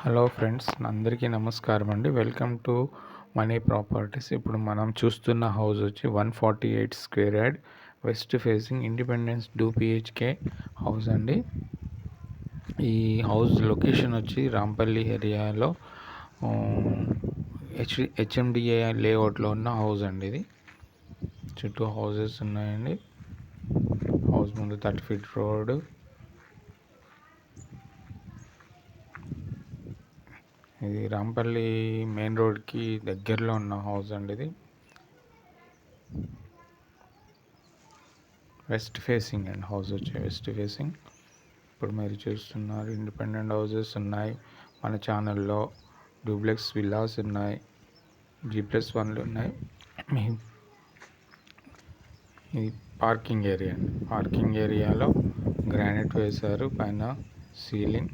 Hello friends, అందరికీ నమస్కారం అండి. Welcome to money properties. ఇప్పుడు మనం చూస్తున్న హౌస్ వచ్చి 148 square yard west facing independence 2 BHK house అండి. ఈ హౌస్ లొకేషన్ వచ్చి రాంపల్లి ఏరియాలో హెచ్ఎండిఏ లేఅవుట్లో ఉన్న హౌస్ అండి. ఇది చుట్టూ హౌసెస్ ఉన్నాయండి. హౌస్ ముందు 30 feet రోడ్. ఇది రాంపల్లి మెయిన్ రోడ్కి దగ్గరలో ఉన్న హౌస్ అండి. ఇది వెస్ట్ ఫేసింగ్ అండ్ హౌస్ వచ్చి వెస్ట్ ఫేసింగ్. ఇప్పుడు మీరు చూస్తున్నారు ఇండిపెండెంట్ హౌసెస్ ఉన్నాయి మన ఛానల్లో. డూప్లెక్స్ విల్లాస్ ఉన్నాయి, G+1లు ఉన్నాయి. ఇది పార్కింగ్ ఏరియా అండి. పార్కింగ్ ఏరియాలో గ్రానైట్ వేశారు, పైన సీలింగ్.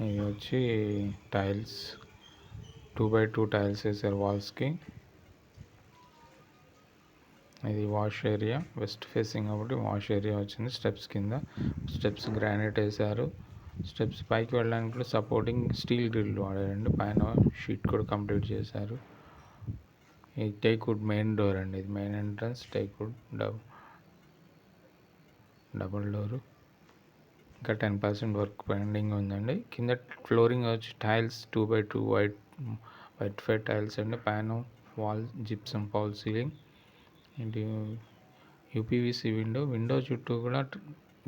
ఇది వచ్చి టైల్స్ 2x2 టైల్స్ వేసారు వాల్స్కి. ఇది వాష్ ఏరియా, వెస్ట్ ఫేసింగ్ కాబట్టి వాష్ ఏరియా వచ్చింది. స్టెప్స్ గ్రానైట్ వేసారు. స్టెప్స్ పైకి వెళ్ళడానికి కూడా సపోర్టింగ్ స్టీల్ గ్రిల్ వాడారండి. పైన షీట్ కూడా కంప్లీట్ చేశారు. ఇది టేక్వుడ్ మెయిన్ డోర్ అండి. ఇది main entrance teakwood double door. ఇంకా 10% వర్క్ పెండింగ్ ఉందండి. కింద ఫ్లోరింగ్ వచ్చి tiles 2x2 white fight tiles అండి. పైన వాల్ జిప్సమ్ ఫాల్ సీలింగ్. ఇది యూపీవీసీ విండో చుట్టూ కూడా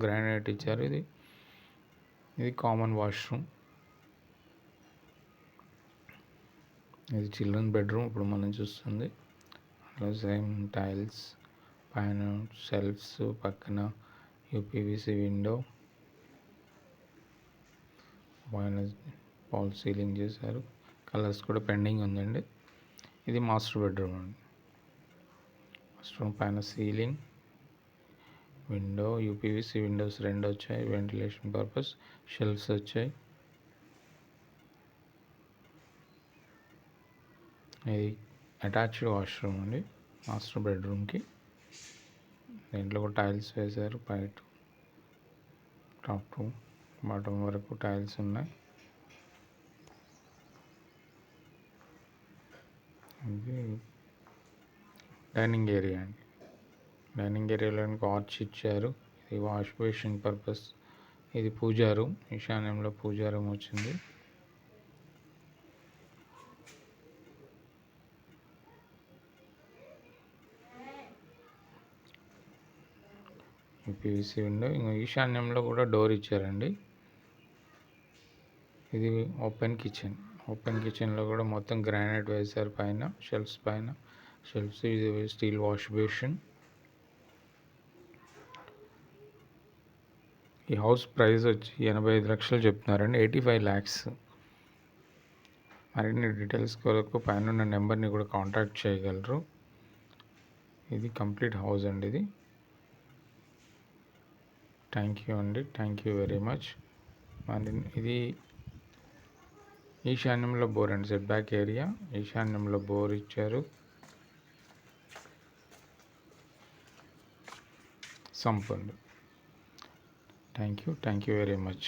గ్రానైట్ ఇచ్చారు. ఇది కామన్ వాష్రూమ్. ఇది చిల్డ్రన్ బెడ్రూమ్ ఇప్పుడు మనం చూస్తుంది. అలా సేమ్ టైల్స్, పైన షెల్ఫ్స్, పక్కన యూపీవీసీ విండో, పైన ఫాల్ సీలింగ్ చేశారు. కలర్స్ కూడా పెండింగ్ ఉందండి. ఇది మాస్టర్ బెడ్రూమ్ అండి. మాస్టర్ రూమ్ పైన సీలింగ్, విండో, యూపీవీసీ విండోస్ 2 వచ్చాయి వెంటిలేషన్ పర్పస్. షెల్ఫ్స్ వచ్చాయి. ఇది అటాచ్డ్ వాష్రూమ్ అండి మాస్టర్ బెడ్రూమ్కి. దీంట్లో కూడా టైల్స్ వేశారు. పైన టాప్ టు బాటమ్ వరకు టైల్స్ ఉన్నాయి. ఇది డైనింగ్ ఏరియా అండి. డైనింగ్ ఏరియాలో ఆర్చ్ ఇచ్చారు. ఇది వాష్ బేసిన్ పర్పస్. ఇది పూజా రూమ్, ఈశాన్యంలో పూజా రూమ్ వచ్చింది. PVC window. ఇంకా ఈశాన్యంలో కూడా డోర్ ఇచ్చారండి. ఇది ఓపెన్ కిచెన్లో కూడా మొత్తం గ్రానైట్ వేశారు. పైన షెల్ఫ్స్ ఇది స్టీల్ వాష్ బేసిన్. ఈ హౌస్ ప్రైస్ వచ్చి 85 లక్షలు చెప్తున్నారండి. 85 lakhs. మరిన్ని డీటెయిల్స్ కొరకు పైన ఉన్న నెంబర్ని కూడా కాంటాక్ట్ చేయగలరు. ఇది కంప్లీట్ హౌస్ అండి. ఇది థ్యాంక్ యూ అండి. Thank you very much. మరి ఇది ఈశాన్యంలో బోర్ అండి. సెట్ బ్యాక్ ఏరియా, ఈశాన్యంలో బోర్ ఇచ్చారు. సంప్ అండి. Thank you very much.